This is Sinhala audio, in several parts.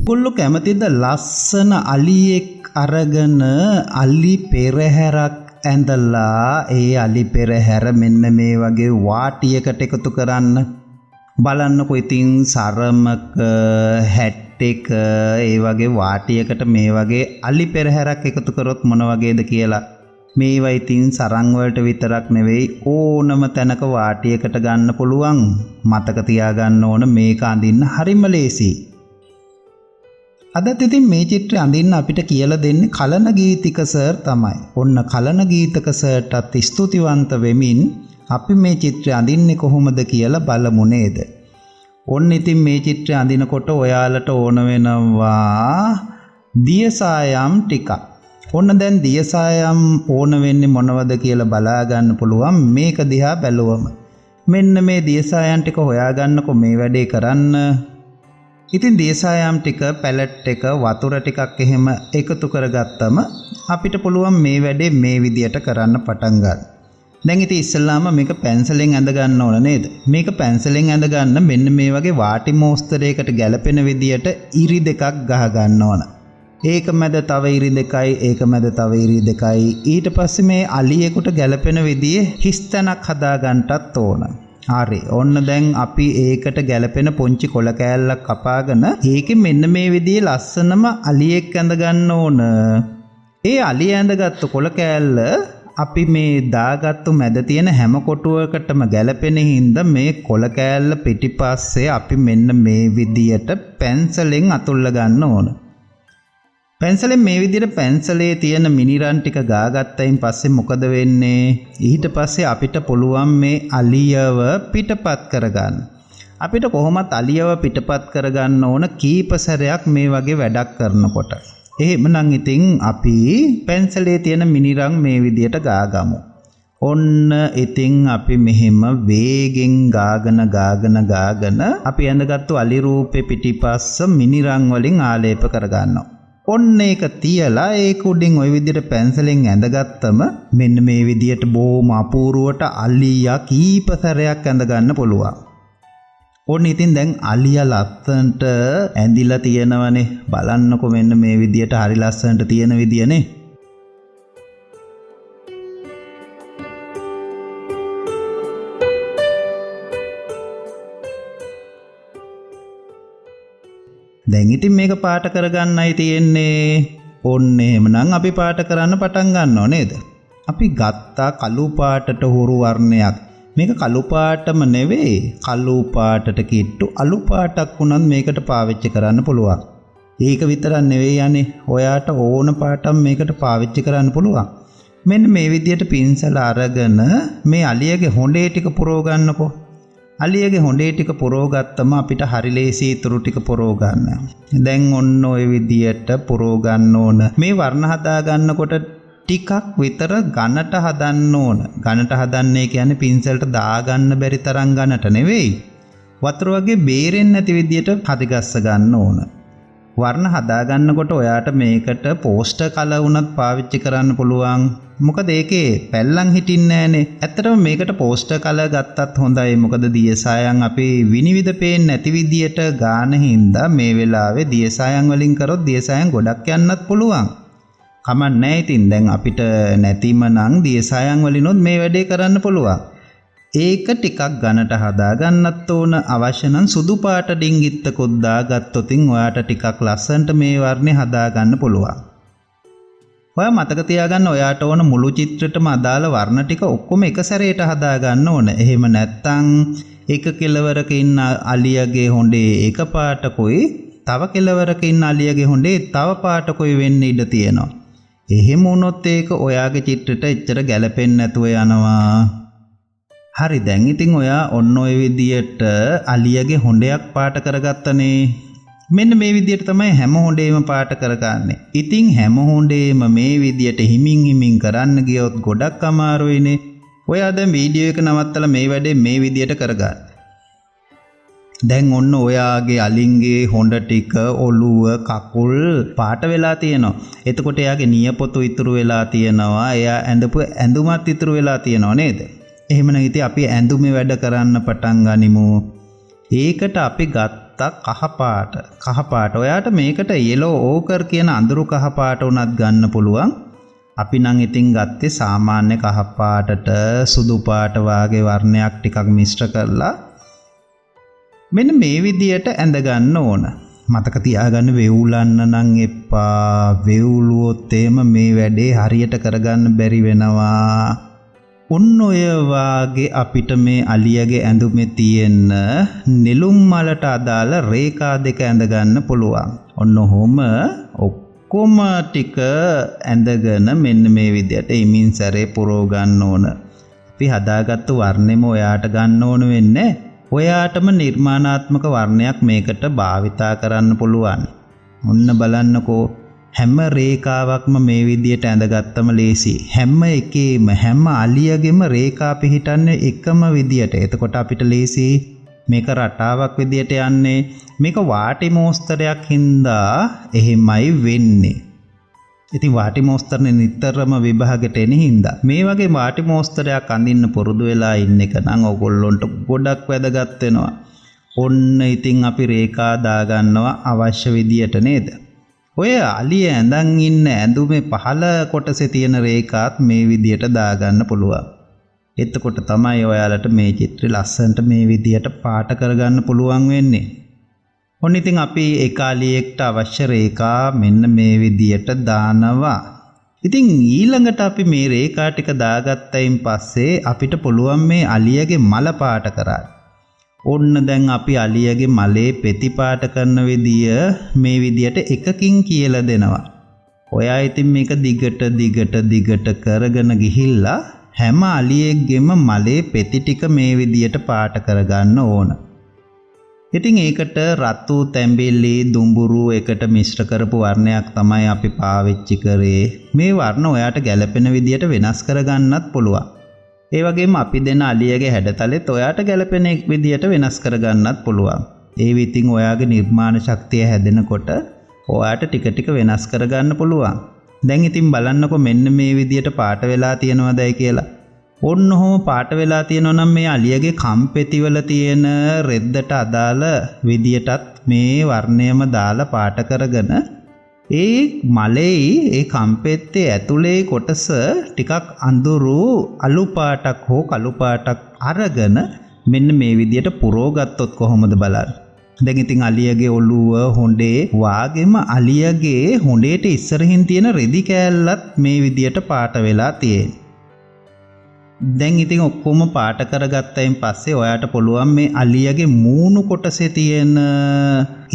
ඔගොල්ලෝ කැමතිද ලස්සන අලියෙක් අරගෙන අලි පෙරහැරක් ඇඳලා ඒ අලි පෙරහැර මෙන්න මේ වගේ වාටියකට එකතු කරන්න? බලන්නකො ඉතින් සරමක හැට් එක ඒ වගේ වාටියකට මේ වගේ අලි පෙරහැරක් එකතු කරොත් මොන වගේද කියලා. මේවා ඉතින් සරන් වලට විතරක් නෙවෙයි ඕනම තැනක වාටියකට ගන්න පුළුවන්. මතක තියාගන්න ඕන මේක අඳින්න හරිම ලේසි. අදත් ඉතින් මේ චිත්‍රය අඳින්න අපිට කියලා දෙන්නේ කලන ගීතික සර් තමයි. ඔන්න කලන ගීතක සර්ටත් ස්තුතිවන්ත වෙමින් අපි මේ චිත්‍රය අඳින්නේ කොහොමද කියලා බලමු නේද? ඔන්න ඉතින් මේ චිත්‍රය අඳිනකොට ඔයාලට ඕන වෙනවා දියසායම් ටිකක්. ඔන්න දැන් දියසායම් ඕන වෙන්නේ මොනවද කියලා බලා ගන්න පුළුවන් මේක දිහා බැලුවම. මෙන්න මේ දියසායම් ටික හොයාගන්නකො මේ වැඩේ කරන්න. ඉතින් දියසායම් ටික පැලට් එක වතුර ටිකක් එහෙම එකතු කරගත්තම අපිට පුළුවන් මේ වැඩේ මේ විදියට කරන්න පටන් ගන්න. දැන් ඉතින් ඉස්සෙල්ලාම මේක පැන්සලෙන් ඇඳ ගන්න ඕන නේද? මේක පැන්සලෙන් ඇඳ ගන්න මෙන්න මේ වගේ වාටි මෝස්තරයකට ගැලපෙන විදියට ඉරි දෙකක් ගහ ගන්න ඕන. ඒක මැද තව ඉරි දෙකයි, ඒක මැද තව ඉරි දෙකයි. ඊට පස්සේ මේ අලියෙකුට ගැලපෙන විදිහේ හිස් තැනක් හදා ගන්නටත් ඕන. හරි. ඔන්න දැන් අපි ඒකට ගැලපෙන පුංචි කොළ කෑල්ලක් කපාගෙන ඒකේ මෙන්න මේ විදිහේ ලස්සනම අලියෙක් ඇඳ ගන්න ඕන. ඒ අලිය ඇඳගත්තු කොළ කෑල්ල අපි මේ දාගත්තු මැද තියෙන හැම කොටුවකටම ගැලපෙන හින්දා මේ කොළ කෑල්ල පිටිපස්සේ අපි මෙන්න මේ විදියට පැන්සලෙන් අතුල්ල ගන්න ඕන. පැන්සලෙන් මේ විදිහට පැන්සලේ තියෙන මිනිරන් ටික ගාගත්තයින් පස්සේ මොකද වෙන්නේ? ඊට පස්සේ අපිට පුළුවන් මේ අලියව පිටපත් කරගන්න. අපිට කොහොමත් අලියව පිටපත් කරගන්න ඕන කීප සැරයක් මේ වගේ වැඩක් කරනකොට. එහෙමනම් ඉතින් අපි පැන්සලේ තියෙන මිනිරන් මේ විදිහට ගාගමු. ඔන්න ඉතින් අපි මෙහෙම වේගෙන් ගාගෙන අපි ඇඳගත්තු අලි රූපේ පිටිපස්ස මිනිරන් වලින් ආලේප කරගන්නවා. ඔන්න ඒක තියලා ඒක උඩින් ওই විදිහට පැන්සලෙන් ඇඳගත්තම මෙන්න මේ විදිහට බොහොම අපූර්වට අලියා කීප සැරයක් ඇඳ ගන්න පුළුවන්. ඔන්න ඉතින් දැන් අලියා ලස්සනට ඇඳිලා තියෙනවනේ. බලන්නකො මෙන්න මේ විදිහට හරි ලස්සනට තියෙන විදියනේ. දැන් ඉතින් මේක පාට කරගන්නයි තියෙන්නේ. ඔන්න එහෙමනම් අපි පාට කරන්න පටන් ගන්නව නේද? අපි ගත්තා කළු පාටට හුරු වර්ණයක්. මේක කළු පාටම නෙවෙයි, කළු පාටට කිට්ටු අලු පාටක් වුණත් මේකට පාවිච්චි කරන්න පුළුවන්. ඒක විතරක් නෙවෙයි යන්නේ, ඔයාට ඕන පාටක් මේකට පාවිච්චි කරන්න පුළුවන්. මෙන්න මේ විදියට පින්සල අරගෙන මේ අලියගේ හොඬේ ටික පුරව ගන්නකො. අලියගේ හොඬේ ටික පුරව ගත්තම අපිට හරි ලේසි ඉතුරු ටික පුරව ගන්න. දැන් ඔන්න ඔය විදියට පුරව ගන්න ඕන. මේ වර්ණ හදා ගන්නකොට ටිකක් විතර ඝනට හදන්න ඕන. ඝනට හදන්නේ කියන්නේ පින්සලට දාගන්න බැරි තරම් ඝනට නෙවෙයි. වතුර වගේ බේරෙන්නේ නැති විදියට හදිගස්ස ගන්න ඕන. වර්ණ හදා ගන්නකොට ඔයාට මේකට පෝස්ටර් කලර් උනත් පාවිච්චි කරන්න පුළුවන්. මොකද ඒකේ පැල්ලම් හිටින්නේ නැහනේ. ඇත්තටම මේකට පෝස්ටර් කලර් ගත්තත් හොඳයි. මොකද දියසායම් අපි විනිවිද පේන්නේ නැති විදියට ගාන හින්දා මේ වෙලාවේ දියසායම් වලින් කරොත් දියසායම් ගොඩක් යන්නත් පුළුවන්. කමක් නැහැ. ඉතින් දැන් අපිට නැතිම නම් දියසායම් වලිනොත් මේ වැඩේ කරන්න පුළුවන්. ඒක ටිකක් ඝනට හදා ගන්නත් ඕන. අවශ්‍ය නම් සුදු පාට ඩිංගිත්තකුත් දාගත්තොත් ඔයාට ටිකක් ලස්සනට මේ වර්ණේ හදා ගන්න පුළුවන්. ඔයා මතක තියාගන්න ඔයාට ඕන මුළු චිත්‍රෙටම අදාළ වර්ණ ටික ඔක්කොම එක සැරේට හදා ගන්න ඕන. එහෙම නැත්නම් එක කෙලවරක ඉන්න අලියගේ හොඬේ එක පාටකුයි, තව කෙලවරක ඉන්න අලියගේ හොඬේ තව පාටකුයි වෙන්න ඉඩ තියෙනවා. එහෙම වුණොත් ඒක ඔයාගේ චිත්‍රෙට එච්චර ගැලපෙන්නේ නැතුව යනවා. හරි, දැන් ඉතින් ඔයා ඔන්න ඔය විදියට අලියගේ හොඬයක් පාට කරගත්තනේ. මෙන්න මේ විදියට තමයි හැම හොඬේම පාට කරගන්නේ. ඉතින් හැම හොඬේම මේ විදියට හිමින් කරන්න ගියොත් ගොඩක් අමාරුයිනේ. ඔයා දැන් වීඩියෝ එක නවත්තලා මේ වැඩේ මේ විදියට කරගන්න. දැන් ඔන්න ඔයාගේ අලින්ගේ හොඬ ටික ඔළුව කකුල් පාට වෙලා තියෙනවා. එතකොට එයාගේ නියපොතු ඉතුරු වෙලා තියෙනවා. එයා ඇඳපු ඇඳුමත් ඉතුරු වෙලා තියෙනවා නේද? එහෙමනම් ඉතින් අපි ඇඳුමේ වැඩ කරන්න පටන් ගනිමු. ඒකට අපි ගත්ත ගත්තා කහපාට. ඔයාට මේකට yellow ochre කියන අඳුරු කහපාට උනත් ගන්න පුළුවන්. අපි නම් ඉතින් ගත්තේ සාමාන්‍ය කහපාටට සුදු පාට වාගේ වර්ණයක් ටිකක් මිශ්‍ර කරලා මෙන්න මේ විදියට ඇඳ ගන්න ඕන. මතක තියාගන්න වෙවුලන්න නම් එපා. වෙවුලුවොත් මේ වැඩේ හරියට කරගන්න බැරි වෙනවා. ඔන්න ඔය වාගේ අපිට මේ අලියගේ ඇඳුමේ තියෙන නෙළුම් මලට අදාළ රේඛා දෙක ඇඳ ගන්න පුළුවන්. ඔන්න ඔහොම ඔක්කොම ටික ඇඳගෙන මෙන්න මේ විදියට ඉමින් සැරේ පුරව ගන්න ඕන. අපි හදාගත්තු වර්ණෙම ඔයාට ගන්න ඕන වෙන්නේ. ඔයාටම නිර්මාණාත්මක වර්ණයක් මේකට භාවිතා කරන්න පුළුවන්. ඔන්න බලන්නකෝ හැම රේඛාවක්ම මේ විදියට ඇඳගත්තම ලේසි. හැම එකේම හැම අලියගෙම රේඛා පිහිටන්නේ එකම විදියට. එතකොට අපිට ලේසි මේක රටාවක් විදියට යන්නේ. මේක වාටි මෝස්තරයක් හින්දා එහෙමයි වෙන්නේ. ඉතින් වාටි මෝස්තරනේ නිතරම විභාගෙට එන හින්දා මේ වගේ වාටි මෝස්තරයක් අඳින්න පුරුදු වෙලා ඉන්න එක නම් ඔයගොල්ලන්ට ගොඩක් වැදගත් වෙනවා. ඔන්න ඉතින් අපි රේඛා දාගන්නවා අවශ්‍ය විදියට නේද? ඔය අලිය ඇඳන් ඉන්න ඇඳුමේ පහළ කොටසේ තියෙන රේඛාත් මේ විදියට දාගන්න පුළුවන්. එතකොට තමයි ඔයාලට මේ චිත්‍රය ලස්සනට මේ විදියට පාට කරගන්න පුළුවන් වෙන්නේ. ඔන්න ඉතින් අපි එක අලියෙක්ට අවශ්‍ය රේඛා මෙන්න මේ විදියට දානවා. ඉතින් ඊළඟට අපි මේ රේඛා ටික දාගත්තයින් පස්සේ අපිට පුළුවන් මේ අලියගේ මල පාට කරන්න. ඔන්න දැන් අපි අලියගේ මලේ පෙති පාට කරන විදිය මේ විදියට එකකින් කියලා දෙනවා. ඔයා ඉතින් මේක දිගට කරගෙන ගිහිල්ලා හැම අලියෙක්ගෙම මලේ පෙති ටික මේ විදියට පාට කරගන්න ඕන. ඉතින් ඒකට රතු තැඹිලි දුඹුරු එකට මිශ්‍ර කරපු වර්ණයක් තමයි අපි පාවිච්චි කරේ. මේ වර්ණ ඔයාට ගැළපෙන විදියට වෙනස් කරගන්නත් පුළුවන්. ඒ වගේම අපි දෙන අලියගේ හැඩතලෙත් ඔයාට ගැළපෙන විදියට වෙනස් කරගන්නත් පුළුවන්. ඒ විතින් ඔයාගේ නිර්මාණ ශක්තිය හැදෙනකොට ඔයාට ටික වෙනස් කරගන්න පුළුවන්. දැන් ඉතින් බලන්නකො මෙන්න මේ විදියට පාට වෙලා තියෙනවදයි කියලා. ඔන්න ඔහොම පාට වෙලා තියෙනවා නම් මේ අලියගේ කම්පෙතිවල තියෙන රෙද්දට අදාළ විදියටත් මේ වර්ණයම දාලා පාට කරගෙන ඒ මලෙයි ඒ කම්පෙත්තේ ඇතුලේ කොටස ටිකක් අඳුරු අලු පාටක් හෝ කළු පාටක් අරගෙන මෙන්න මේ විදියට පුරව ගත්තොත් කොහොමද බලන්න. දැන් ඉතින් අලියගේ ඔළුව හොඬේ වාගෙම අලියගේ හොඬේට ඉස්සරහින් තියෙන රෙදි කෑල්ලත් මේ විදියට පාට වෙලා තියෙන්නේ. දැන් ඉතින් ඔක්කොම පාට කරගත්තයින් පස්සේ ඔයාට පුළුවන් මේ අලියගේ මූණු කොටසේ තියෙන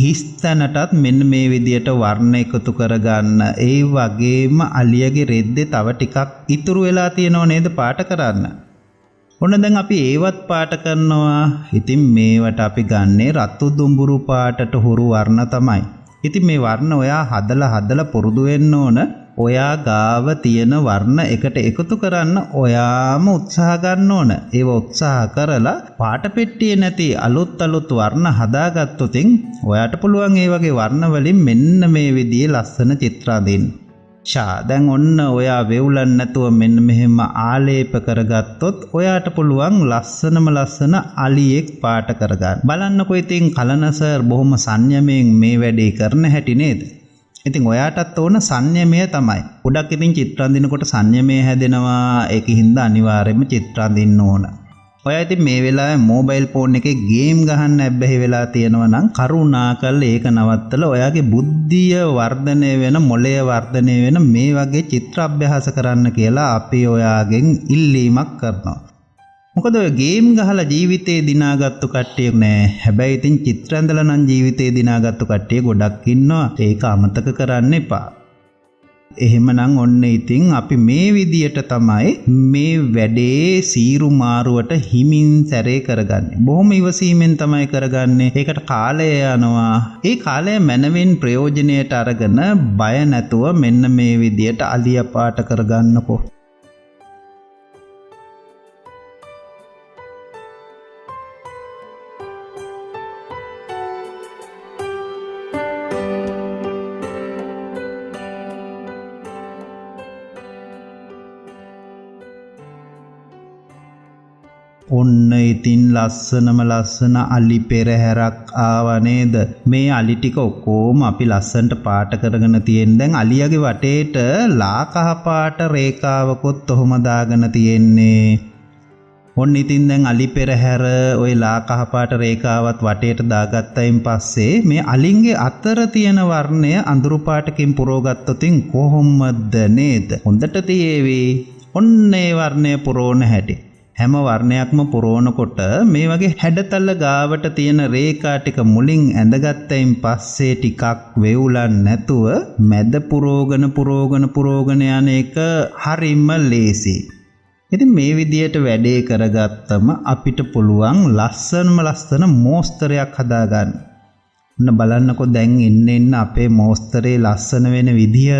හිස්තැනටත් මෙන්න මේ විදියට වර්ණ එකතු කරගන්න. ඒ වගේම අලියගේ රෙද්දේ තව ටිකක් ඉතුරු වෙලා තියෙනව නේද පාට කරන්න. ඔන්න දැන් අපි ඒවත් පාට කරනවා. ඉතින් මේවට අපි ගන්නේ රතු දුඹුරු පාටට හුරු වර්ණ තමයි. ඉතින් මේ වර්ණ ඔයා හදලා පුරුදු වෙන්න ඕන. ඔයා ගාව තියෙන වර්ණ එකට එකතු කරන්න ඔයාම උත්සාහ ගන්න ඕන. ඒව උත්සාහ කරලා පාට පෙට්ටියේ නැති අලුත් වර්ණ හදාගත්තොත් ඔයාට පුළුවන් ඒ වගේ වර්ණ වලින් මෙන්න මේ විදිහේ ලස්සන චිත්‍ර අඳින්න. දැන් ඔන්න ඔයා වෙවුලන් නැතුව මෙන්න මෙහෙම ආලේප කරගත්තොත් ඔයාට පුළුවන් ලස්සන අලියෙක් පාට කරගන්න. බලන්නකො ඉතින් කලන සර් බොහොම සංයමයෙන් මේ වැඩේ කරන හැටි නේද? ඉතින් ඔයාටත් ඕන සංයමය තමයි. ගොඩක් ඉතින් චිත්‍ර අඳිනකොට සංයමය හැදෙනවා. ඒකින්ද අනිවාර්යයෙන්ම චිත්‍ර අඳින්න ඕන. ඔයා ඉතින් මේ වෙලාවේ මොබයිල් ෆෝන් එකේ ගේම් ගහන්න ඇබ්බැහි වෙලා තියෙනවා නම් කරුණාකරලා ඒක නවත්තලා ඔයාගේ බුද්ධිය වර්ධනය වෙන මොළය වර්ධනය වෙන මේ වගේ චිත්‍ර අභ්‍යාස කරන්න කියලා අපි ඔයාගෙන් ඉල්ලීමක් කරනවා. මොකද ඔය ගේම් ගහලා ජීවිතේ දිනාගත්තු කට්ටිය නෑ. හැබැයි ඉතින් චිත්‍ර ඇඳලා නම් ජීවිතේ දිනාගත්තු කට්ටිය ගොඩක් ඉන්නවා. ඒක අමතක කරන්න එපා. එහෙමනම් ඔන්න ඉතින් අපි මේ විදියට තමයි මේ වැඩේ සීරු මාරුවට හිමින් සැරේ කරගන්නේ. බොහොම ඉවසීමෙන් තමයි කරගන්නේ. ඒකට කාලය යනවා. ඒ කාලය මනමින් ප්‍රයෝජනයට අරගෙන බය නැතුව මෙන්න මේ විදියට අලිය පාට කරගන්නකෝ. ඔන්න ඉතින් ලස්සන අලි පෙරහැරක් ආවා නේද? මේ අලි ටික ඔක්කොම අපි ලස්සනට පාට කරගෙන තියෙන. දැන් අලියාගේ වටේට ලා කහ පාට රේඛාවකොත් ඔහොම දාගෙන තියෙන්නේ. ඔන්න ඉතින් දැන් අලි පෙරහැර ওই ලා කහ පාට රේඛාවත් වටේට දාගත්තයින් පස්සේ මේ අලින්ගේ අතර තියෙන වර්ණය අඳුරු පාටකින් පුරවගත්තොතින් කොහොමද නේද? හොඳට තියේවි. ඔන්න ඒ වර්ණය පුරවන හැටි. හැම වර්ණයක්ම පුරවනකොට මේ වගේ හැඩතල ගාවට තියෙන රේඛා ටික මුලින් ඇඳගත්තයින් පස්සේ ටිකක් වෙවුලන් නැතුව මැද පුරෝගන යන එක හරිම ලේසි. ඉතින් මේ විදියට වැඩේ කරගත්තම අපිට පුළුවන් ලස්සන මෝස්තරයක් හදාගන්න. ඔන්න බලන්නකෝ දැන් එන්න අපේ මෝස්තරේ ලස්සන වෙන විදිය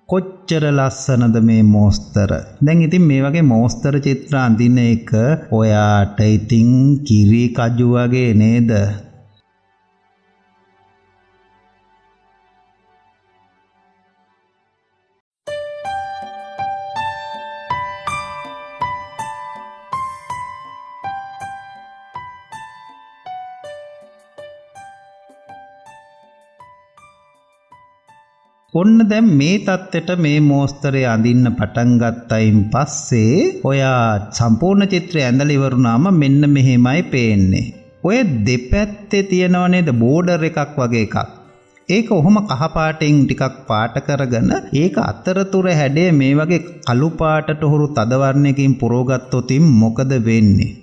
කොච්චර ලස්සනද මේ මෝස්තර. දැන් ඉතින් මේ වගේ මෝස්තර චිත්‍ර අඳින එක ඔයාට ඉතින් කිරි කජු වගේ නේද? ඔන්න දැන් මේ தත්තෙට මේ මෝස්තරය අඳින්න පටන් ගත්තයින් පස්සේ ඔයා සම්පූර්ණ චිත්‍රය ඇඳලා ඉවරුනාම මෙන්න මෙහෙමයි පේන්නේ. ඔය දෙපැත්තේ තියෙනව නේද බෝඩර් එකක් වගේ එකක්. ඒක ඔහොම කහ පාටෙන් ටිකක් පාට කරගෙන ඒක අතරතුර හැඩය මේ වගේ කළු පාටට හුරු තද වර්ණයකින් පුරවගත්තොත් මොකද වෙන්නේ?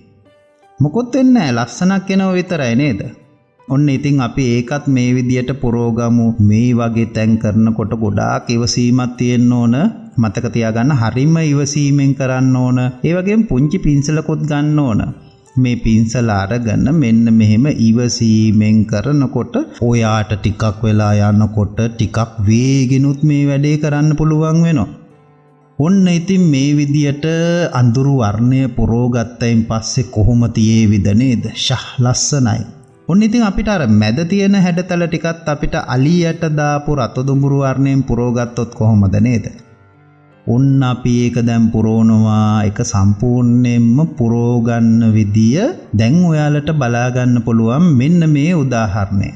මොකොත් වෙන්නේ නැහැ. ලස්සනක් එනවා විතරයි නේද? ඔන්න ඉතින් අපි ඒකත් මේ විදියට පුරෝගමු. මේ වගේ තැන් කරනකොට ගොඩාක් ඉවසීමක් තියෙන්න ඕන. මතක තියාගන්න හරිම ඉවසීමෙන් කරන්න ඕන. ඒ වගේම පුංචි පින්සලකුත් ගන්න ඕන. මේ පින්සල අරගෙන මෙන්න මෙහෙම ඉවසීමෙන් කරනකොට ඔයාට ටිකක් වෙලා යනකොට ටිකක් වේගෙනුත් මේ වැඩේ කරන්න පුළුවන් වෙනවා. ඔන්න ඉතින් මේ විදියට අඳුරු වර්ණය පුරෝගත්තයින් පස්සේ කොහොම තියේවිද නේද? ෂහ් ලස්සනයි. ඔන්න ඉතින් අපිට අර මැද තියෙන හැඩතල ටිකත් අපිට අලියට දාපු රතු දුඹුරු වර්ණයෙන් පුරවගත්තොත් කොහොමද නේද? ඔන්න අපි ඒක දැන් පුරවනවා. ඒක සම්පූර්ණයෙන්ම පුරවගන්න විදිය දැන් ඔයාලට බලා ගන්න පුළුවන් මෙන්න මේ උදාහරණය.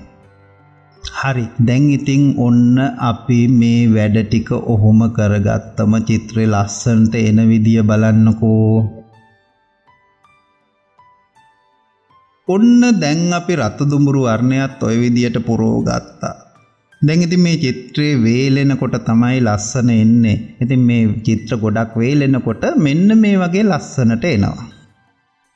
හරි. දැන් ඉතින් ඔන්න අපි මේ වැඩ ටික ඔහොම කරගත්තම චිත්‍රේ ලස්සනට එන විදිය බලන්නකෝ. ඔන්න දැන් අපි රතු දුඹුරු වර්ණයත් ඔය විදියට පුරවගත්තා. දැන් ඉතින් මේ චිත්‍රේ වේලෙනකොට තමයි ලස්සන එන්නේ. ඉතින් මේ චිත්‍ර ගොඩක් වේලෙනකොට මෙන්න මේ වගේ ලස්සනට එනවා.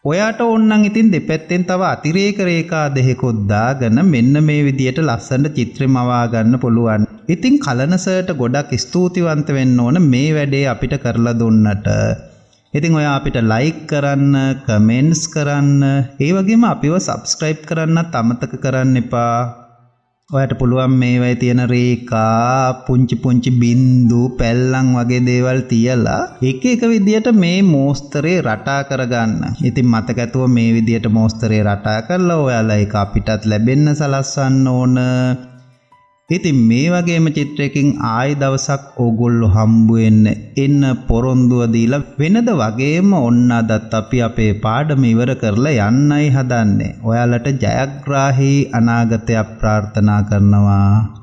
ඔයාට ඕනනම් ඉතින් දෙපැත්තෙන් තව අතිරේක රේඛා දෙකක් දාගෙන මෙන්න මේ විදියට ලස්සනට චිත්‍රෙම මවා ගන්න පුළුවන්. ඉතින් කලන සර්ට ගොඩක් ස්තුතිවන්ත වෙන්න ඕන මේ වැඩේ අපිට කරලා දුන්නට. ඉතින් ඔයා අපිට ලයික් කරන්න, කමෙන්ට්ස් කරන්න, ඒ වගේම අපිව සබ්ස්ක්‍රයිබ් කරන්නත් අමතක කරන්න එපා. ඔයාට පුළුවන් මේවයි තියෙන රේඛා, පුංචි බින්දු, පැල්ලම් වගේ දේවල් තියලා එක එක විදියට මේ මෝස්තරේ රටා කරගන්න. ඉතින් මතක ඇතුව මේ විදියට මෝස්තරේ රටා කරලා ඔයාලා ඒක අපිටත් ලැබෙන්න සලස්වන්න ඕන. ඉතින් මේ වගේම චිත්‍රයකින් ආයි දවසක් ඕගොල්ලෝ හම්බ වෙන්න එන්න පොරොන්දුව දීලා වෙනද වගේම ඔන්න අදත් අපි අපේ පාඩම ඉවර කරලා යන්නයි හදන්නේ. ඔයාලට ජයග්‍රාහී අනාගතයක් ප්‍රාර්ථනා කරනවා.